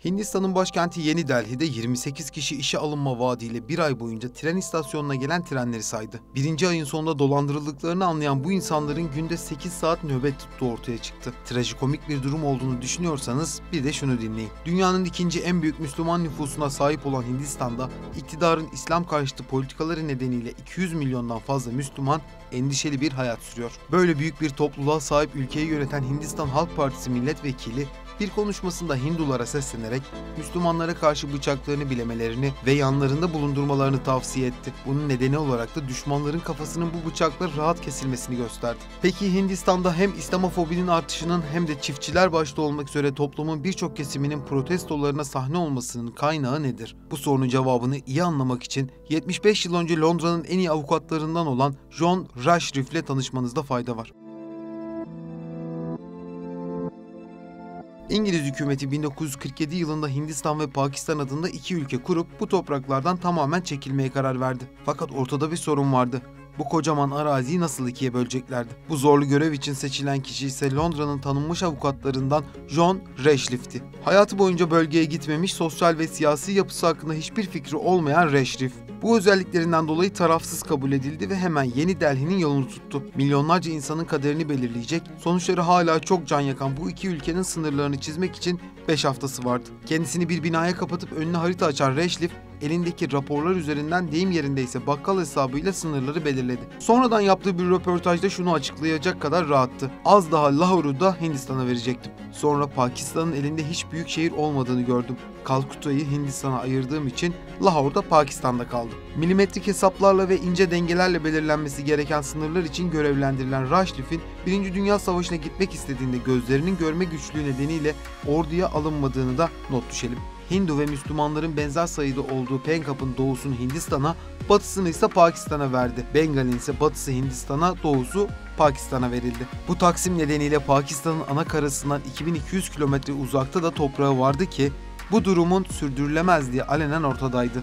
Hindistan'ın başkenti Yeni Delhi'de 28 kişi işe alınma vaadiyle bir ay boyunca tren istasyonuna gelen trenleri saydı. Birinci ayın sonunda dolandırıldıklarını anlayan bu insanların günde 8 saat nöbet tuttuğu ortaya çıktı. Trajikomik bir durum olduğunu düşünüyorsanız bir de şunu dinleyin. Dünyanın ikinci en büyük Müslüman nüfusuna sahip olan Hindistan'da iktidarın İslam karşıtı politikaları nedeniyle 200 milyondan fazla Müslüman endişeli bir hayat sürüyor. Böyle büyük bir topluluğa sahip ülkeyi yöneten Hindistan Halk Partisi milletvekili bir konuşmasında Hindulara seslenerek Müslümanlara karşı bıçaklarını bilemelerini ve yanlarında bulundurmalarını tavsiye etti. Bunun nedeni olarak da düşmanların kafasının bu bıçakla rahat kesilmesini gösterdi. Peki Hindistan'da hem İslamofobinin artışının hem de çiftçiler başta olmak üzere toplumun birçok kesiminin protestolarına sahne olmasının kaynağı nedir? Bu sorunun cevabını iyi anlamak için 75 yıl önce Londra'nın en iyi avukatlarından olan John Rushcliffe ile tanışmanızda fayda var. İngiliz hükümeti 1947 yılında Hindistan ve Pakistan adında iki ülke kurup bu topraklardan tamamen çekilmeye karar verdi. Fakat ortada bir sorun vardı. Bu kocaman araziyi nasıl ikiye böleceklerdi? Bu zorlu görev için seçilen kişi ise Londra'nın tanınmış avukatlarından John Rushcliffe'ti. Hayatı boyunca bölgeye gitmemiş, sosyal ve siyasi yapısı hakkında hiçbir fikri olmayan Rushcliffe, bu özelliklerinden dolayı tarafsız kabul edildi ve hemen Yeni Delhi'nin yolunu tuttu. Milyonlarca insanın kaderini belirleyecek, sonuçları hala çok can yakan bu iki ülkenin sınırlarını çizmek için 5 haftası vardı. Kendisini bir binaya kapatıp önüne harita açan Rushcliffe, elindeki raporlar üzerinden deyim yerindeyse bakkal hesabıyla sınırları belirledi. Sonradan yaptığı bir röportajda şunu açıklayacak kadar rahattı. Az daha Lahore'u da Hindistan'a verecektim. Sonra Pakistan'ın elinde hiç büyük şehir olmadığını gördüm. Kalküta'yı Hindistan'a ayırdığım için Lahore'da Pakistan'da kaldı. Milimetrik hesaplarla ve ince dengelerle belirlenmesi gereken sınırlar için görevlendirilen Rushcliffe'in 1. Dünya Savaşı'na gitmek istediğinde gözlerinin görme güçlüğü nedeniyle orduya alınmadığını da not düşelim. Hindu ve Müslümanların benzer sayıda olduğu Pencap'ın doğusunu Hindistan'a, batısını ise Pakistan'a verdi. Bengal'in ise batısı Hindistan'a, doğusu Pakistan'a verildi. Bu taksim nedeniyle Pakistan'ın ana karasından 2200 kilometre uzakta da toprağı vardı ki bu durumun sürdürülemezliği alenen ortadaydı.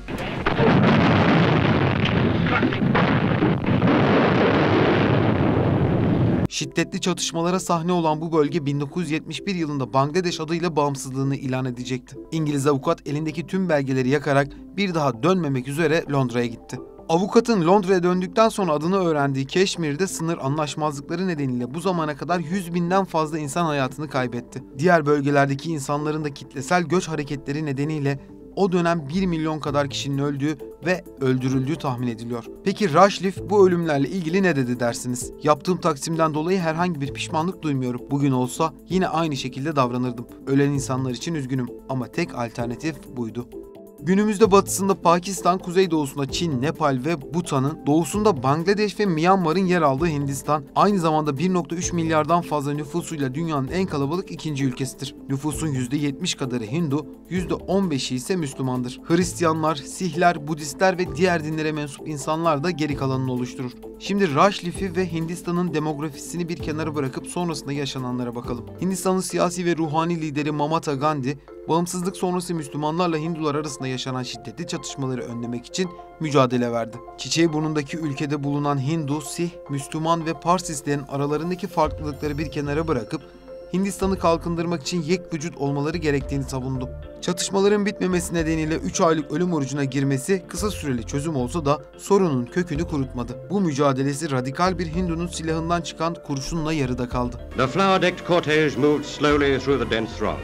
Şiddetli çatışmalara sahne olan bu bölge 1971 yılında Bangladeş adıyla bağımsızlığını ilan edecekti. İngiliz avukat elindeki tüm belgeleri yakarak bir daha dönmemek üzere Londra'ya gitti. Avukatın Londra'ya döndükten sonra adını öğrendiği Keşmir'de sınır anlaşmazlıkları nedeniyle bu zamana kadar 100.000'den fazla insan hayatını kaybetti. Diğer bölgelerdeki insanların da kitlesel göç hareketleri nedeniyle o dönem 1 milyon kadar kişinin öldüğü ve öldürüldüğü tahmin ediliyor. Peki Rushcliffe bu ölümlerle ilgili ne dedi dersiniz? Yaptığım taksimden dolayı herhangi bir pişmanlık duymuyorum. Bugün olsa yine aynı şekilde davranırdım. Ölen insanlar için üzgünüm ama tek alternatif buydu. Günümüzde batısında Pakistan, kuzeydoğusunda Çin, Nepal ve Bhutan'ın, doğusunda Bangladeş ve Myanmar'ın yer aldığı Hindistan, aynı zamanda 1.3 milyardan fazla nüfusuyla dünyanın en kalabalık ikinci ülkesidir. Nüfusun %70 kadarı Hindu, %15'i ise Müslümandır. Hristiyanlar, Sihler, Budistler ve diğer dinlere mensup insanlar da geri kalanını oluşturur. Şimdi Rushcliffe'i ve Hindistan'ın demografisini bir kenara bırakıp sonrasında yaşananlara bakalım. Hindistan'ın siyasi ve ruhani lideri Mahatma Gandhi, bağımsızlık sonrası Müslümanlarla Hindular arasında yaşanan şiddetli çatışmaları önlemek için mücadele verdi. Çiçeği burnundaki ülkede bulunan Hindu, Sih, Müslüman ve Parsistlerin aralarındaki farklılıkları bir kenara bırakıp Hindistan'ı kalkındırmak için yek vücut olmaları gerektiğini savundu. Çatışmaların bitmemesi nedeniyle 3 aylık ölüm orucuna girmesi kısa süreli çözüm olsa da sorunun kökünü kurutmadı. Bu mücadelesi radikal bir Hindunun silahından çıkan kurşunla yarıda kaldı. The flower-decked cortege moved slowly through the dense throng.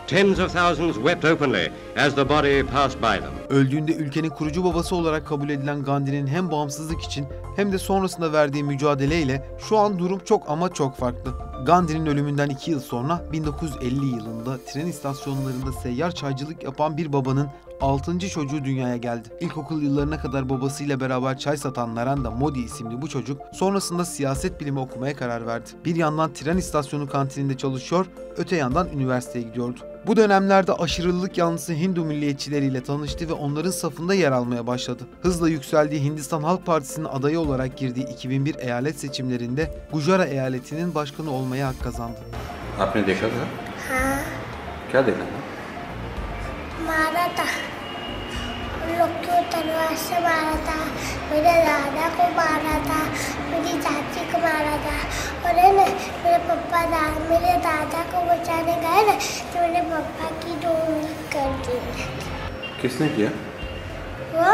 Tens of thousands wept openly as the body passed by them. Öldüğünde ülkenin kurucu babası olarak kabul edilen Gandhi'nin hem bağımsızlık için hem de sonrasında verdiği mücadeleyle şu an durum çok ama çok farklı. Gandhi'nin ölümünden 2 yıl sonra 1950 yılında tren istasyonlarında seyyar çaycılık yapan bir babanın 6. çocuğu dünyaya geldi. İlkokul yıllarına kadar babasıyla beraber çay satan Narendra Modi isimli bu çocuk sonrasında siyaset bilimi okumaya karar verdi. Bir yandan tren istasyonu kantininde çalışıyor, öte yandan üniversiteye gidiyordu. Bu dönemlerde aşırılık yanlısı Hindu milliyetçileriyle tanıştı ve onların safında yer almaya başladı. Hızla yükseldiği Hindistan Halk Partisi'nin adayı olarak girdiği 2001 eyalet seçimlerinde Gujarat eyaletinin başkanı olmaya hak kazandı. आपने देखा था? हाँ। क्या देखा था? मारा था। उन लोग को तलवार से मारा था। मेरे दादा को मारा था। मेरी चाची को मारा था। और है ना मेरे दादा को बचाने गए ना तो मेरे पापा की किसने किया? वो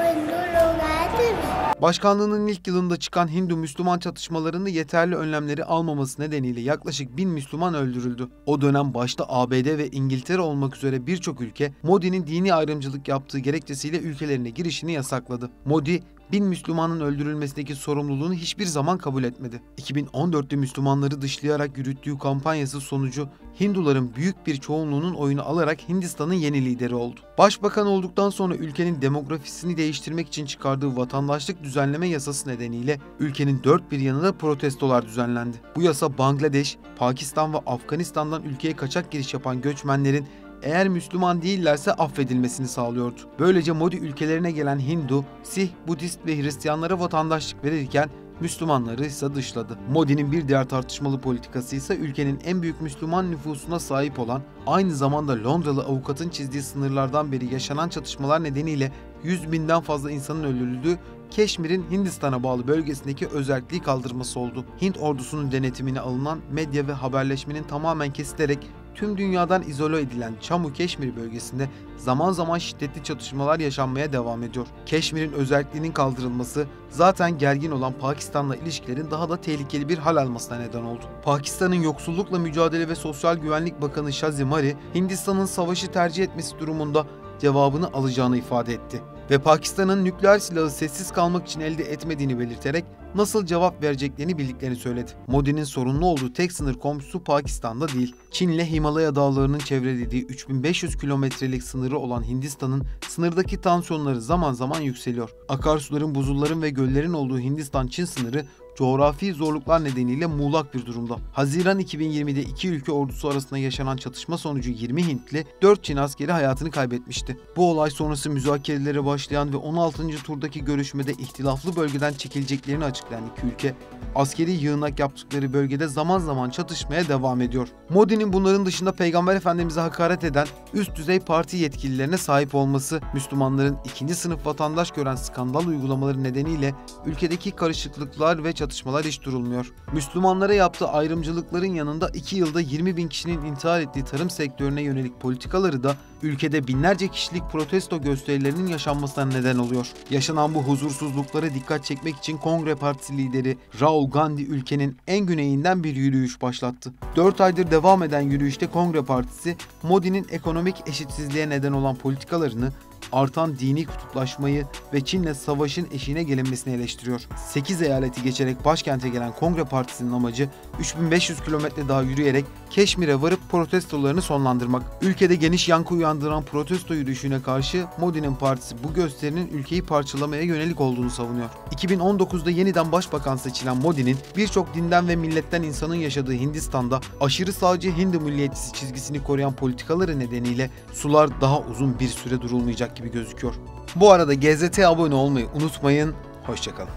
हिंदू लोग आए थे ना। Başkanlığının ilk yılında çıkan Hindu-Müslüman çatışmalarında yeterli önlemleri almaması nedeniyle yaklaşık 1000 Müslüman öldürüldü. O dönem başta ABD ve İngiltere olmak üzere birçok ülke Modi'nin dini ayrımcılık yaptığı gerekçesiyle ülkelerine girişini yasakladı. Modi, 1000 Müslümanın öldürülmesindeki sorumluluğunu hiçbir zaman kabul etmedi. 2014'te Müslümanları dışlayarak yürüttüğü kampanyası sonucu Hinduların büyük bir çoğunluğunun oyunu alarak Hindistan'ın yeni lideri oldu. Başbakan olduktan sonra ülkenin demografisini değiştirmek için çıkardığı vatandaşlık düzenleme yasası nedeniyle ülkenin dört bir yanında protestolar düzenlendi. Bu yasa Bangladeş, Pakistan ve Afganistan'dan ülkeye kaçak giriş yapan göçmenlerin eğer Müslüman değillerse affedilmesini sağlıyordu. Böylece Modi ülkelerine gelen Hindu, Sih, Budist ve Hristiyanlara vatandaşlık verirken Müslümanları ise dışladı. Modi'nin bir diğer tartışmalı politikası ise ülkenin en büyük Müslüman nüfusuna sahip olan, aynı zamanda Londralı avukatın çizdiği sınırlardan beri yaşanan çatışmalar nedeniyle 100.000'den fazla insanın öldürüldüğü Keşmir'in Hindistan'a bağlı bölgesindeki özelliği kaldırması oldu. Hint ordusunun denetimine alınan medya ve haberleşmenin tamamen kesilerek tüm dünyadan izole edilen Çamu Keşmir bölgesinde zaman zaman şiddetli çatışmalar yaşanmaya devam ediyor. Keşmir'in özelliğinin kaldırılması zaten gergin olan Pakistan'la ilişkilerin daha da tehlikeli bir hal almasına neden oldu. Pakistan'ın Yoksullukla Mücadele ve Sosyal Güvenlik Bakanı Shazia Mari, Hindistan'ın savaşı tercih etmesi durumunda cevabını alacağını ifade etti ve Pakistan'ın nükleer silahı sessiz kalmak için elde etmediğini belirterek nasıl cevap vereceklerini bildiklerini söyledi. Modi'nin sorunlu olduğu tek sınır komşusu Pakistan'da değil. Çin'le Himalaya dağlarının çevrelediği 3500 kilometrelik sınırı olan Hindistan'ın sınırdaki tansiyonları zaman zaman yükseliyor. Akarsuların, buzulların ve göllerin olduğu Hindistan-Çin sınırı coğrafi zorluklar nedeniyle muğlak bir durumda. Haziran 2020'de iki ülke ordusu arasında yaşanan çatışma sonucu 20 Hintli, 4 Çin askeri hayatını kaybetmişti. Bu olay sonrası müzakerelere başlayan ve 16. turdaki görüşmede ihtilaflı bölgeden çekileceklerini açıklayan iki ülke, askeri yığınak yaptıkları bölgede zaman zaman çatışmaya devam ediyor. Modi'nin bunların dışında Peygamber Efendimiz'e hakaret eden üst düzey parti yetkililerine sahip olması, Müslümanların ikinci sınıf vatandaş gören skandal uygulamaları nedeniyle ülkedeki karışıklıklar ve çatışmalar hiç durulmuyor. Müslümanlara yaptığı ayrımcılıkların yanında 2 yılda 20.000 kişinin intihar ettiği tarım sektörüne yönelik politikaları da ülkede binlerce kişilik protesto gösterilerinin yaşanmasına neden oluyor. Yaşanan bu huzursuzluklara dikkat çekmek için Kongre Partisi lideri Rahul Gandhi ülkenin en güneyinden bir yürüyüş başlattı. 4 aydır devam eden yürüyüşte Kongre Partisi, Modi'nin ekonomik eşitsizliğe neden olan politikalarını, artan dini kutuplaşmayı ve Çin'le savaşın eşiğine gelinmesini eleştiriyor. 8 eyaleti geçerek başkente gelen Kongre Partisi'nin amacı 3500 kilometre daha yürüyerek Keşmir'e varıp protestolarını sonlandırmak. Ülkede geniş yankı uyandıran protesto yürüyüşüne karşı Modi'nin partisi bu gösterinin ülkeyi parçalamaya yönelik olduğunu savunuyor. 2019'da yeniden başbakan seçilen Modi'nin birçok dinden ve milletten insanın yaşadığı Hindistan'da aşırı sağcı Hindu milliyetçisi çizgisini koruyan politikaları nedeniyle sular daha uzun bir süre durulmayacak gibi gözüküyor. Bu arada GZT'ye abone olmayı unutmayın. Hoşçakalın.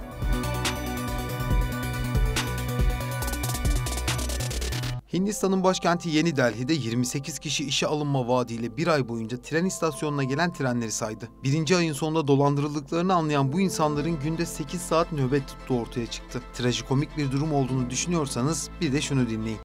Hindistan'ın başkenti Yeni Delhi'de 28 kişi işe alınma vaadiyle bir ay boyunca tren istasyonuna gelen trenleri saydı. Birinci ayın sonunda dolandırıldıklarını anlayan bu insanların günde 8 saat nöbet tuttuğu ortaya çıktı. Trajikomik bir durum olduğunu düşünüyorsanız bir de şunu dinleyin.